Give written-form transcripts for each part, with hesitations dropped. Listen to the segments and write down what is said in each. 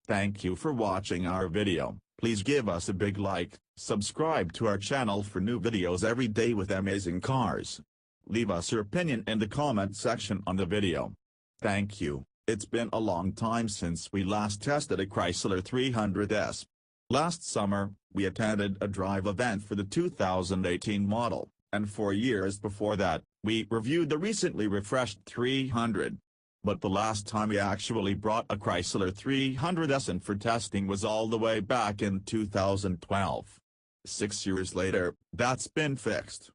Thank you for watching our video. Please give us a big like, subscribe to our channel for new videos every day with amazing cars. Leave us your opinion in the comment section on the video. Thank you. It's been a long time since we last tested a Chrysler 300S. Last summer, we attended a drive event for the 2018 model, and 4 years before that, we reviewed the recently refreshed 300. But the last time we actually brought a Chrysler 300S in for testing was all the way back in 2012. 6 years later, that's been fixed.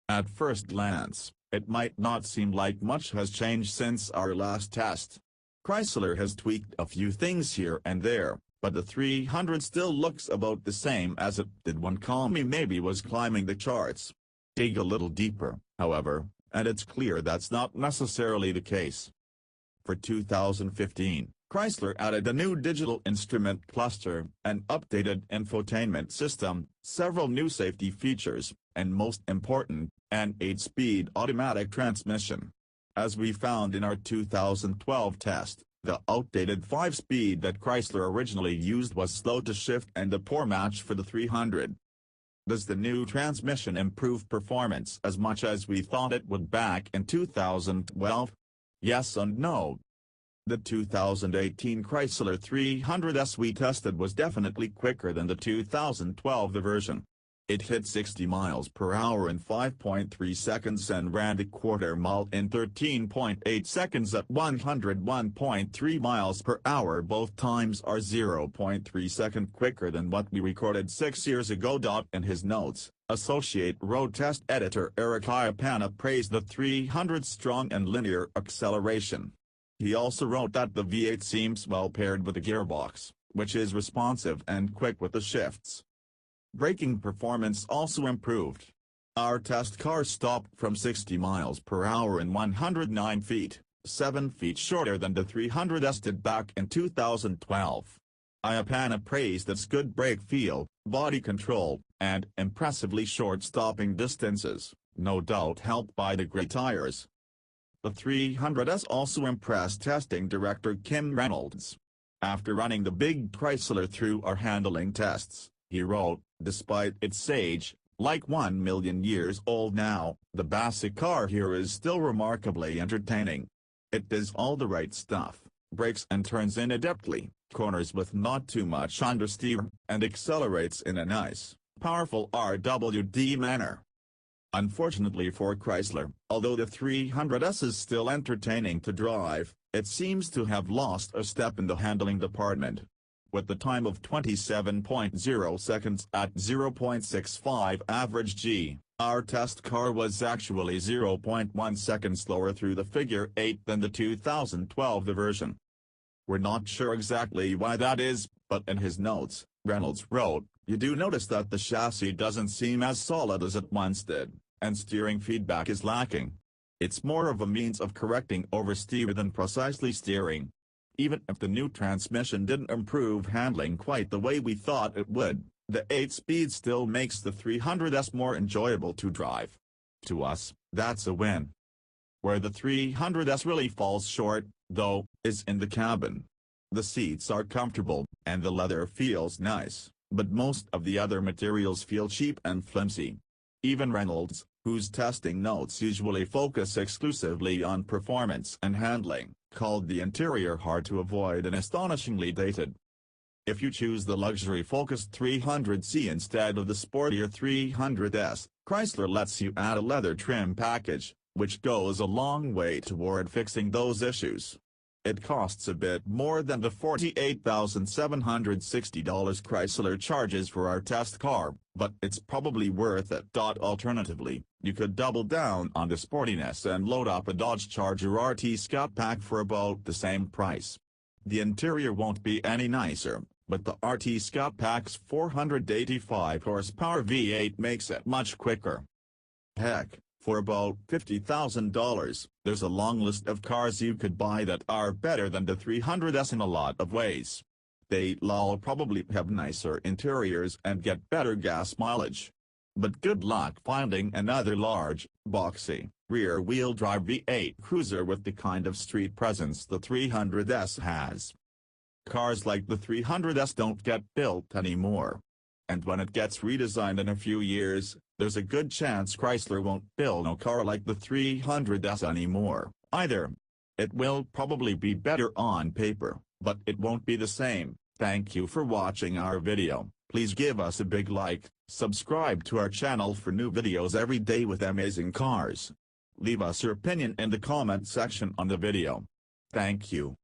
At first glance, it might not seem like much has changed since our last test. Chrysler has tweaked a few things here and there, but the 300 still looks about the same as it did when Call Me Maybe was climbing the charts. Dig a little deeper, however, and it's clear that's not necessarily the case. For 2015, Chrysler added a new digital instrument cluster, an updated infotainment system, several new safety features, and most important, an 8-speed automatic transmission. As we found in our 2012 test, the outdated 5-speed that Chrysler originally used was slow to shift and a poor match for the 300. Does the new transmission improve performance as much as we thought it would back in 2012? Yes and no. The 2018 Chrysler 300S we tested was definitely quicker than the 2012 version. It hit 60 miles per hour in 5.3 seconds and ran a quarter mile in 13.8 seconds at 101.3 miles per hour. Both times are 0.3 seconds quicker than what we recorded 6 years ago. In his notes, Associate Road Test editor Eric Iapana praised the 300's strong and linear acceleration. He also wrote that the V-8 seems well paired with the gearbox, which is responsive and quick with the shifts. Braking performance also improved. Our test car stopped from 60 miles per hour in 109 feet, 7 feet shorter than the 300S did back in 2012. Iapana praised its good brake feel, body control, and impressively short stopping distances, no doubt helped by the gray tires. The 300S also impressed testing director Kim Reynolds. After running the big Chrysler through our handling tests, he wrote, "Despite its age, like 1 million years old now, the basic car here is still remarkably entertaining. It does all the right stuff, brakes and turns in adeptly, corners with not too much understeer, and accelerates in a nice, powerful RWD manner." Unfortunately for Chrysler, although the 300S is still entertaining to drive, it seems to have lost a step in the handling department. With the time of 27.0 seconds at 0.65 average G, our test car was actually 0.1 seconds slower through the figure 8 than the 2012 version. We're not sure exactly why that is, but in his notes, Reynolds wrote, "You do notice that the chassis doesn't seem as solid as it once did, and steering feedback is lacking. It's more of a means of correcting oversteer than precisely steering." Even if the new transmission didn't improve handling quite the way we thought it would, the 8-speed still makes the 300S more enjoyable to drive. To us, that's a win. Where the 300S really falls short, though, is in the cabin. The seats are comfortable, and the leather feels nice, but most of the other materials feel cheap and flimsy. Even Reynolds, whose testing notes usually focus exclusively on performance and handling, called the interior hard to avoid and astonishingly dated. If you choose the luxury-focused 300C instead of the sportier 300S, Chrysler lets you add a leather trim package, which goes a long way toward fixing those issues. It costs a bit more than the $48,760 Chrysler charges for our test car, but it's probably worth it. Alternatively, you could double down on the sportiness and load up a Dodge Charger RT Scout Pack for about the same price. The interior won't be any nicer, but the RT Scout Pack's 485 horsepower V8 makes it much quicker. Heck, for about $50,000, there's a long list of cars you could buy that are better than the 300S in a lot of ways. They'll all probably have nicer interiors and get better gas mileage. But good luck finding another large, boxy, rear-wheel drive V8 cruiser with the kind of street presence the 300S has. Cars like the 300S don't get built anymore. And when it gets redesigned in a few years, there's a good chance Chrysler won't build a car like the 300S anymore, either. It will probably be better on paper, but it won't be the same. Thank you for watching our video. Please give us a big like, subscribe to our channel for new videos every day with amazing cars. Leave us your opinion in the comment section on the video. Thank you.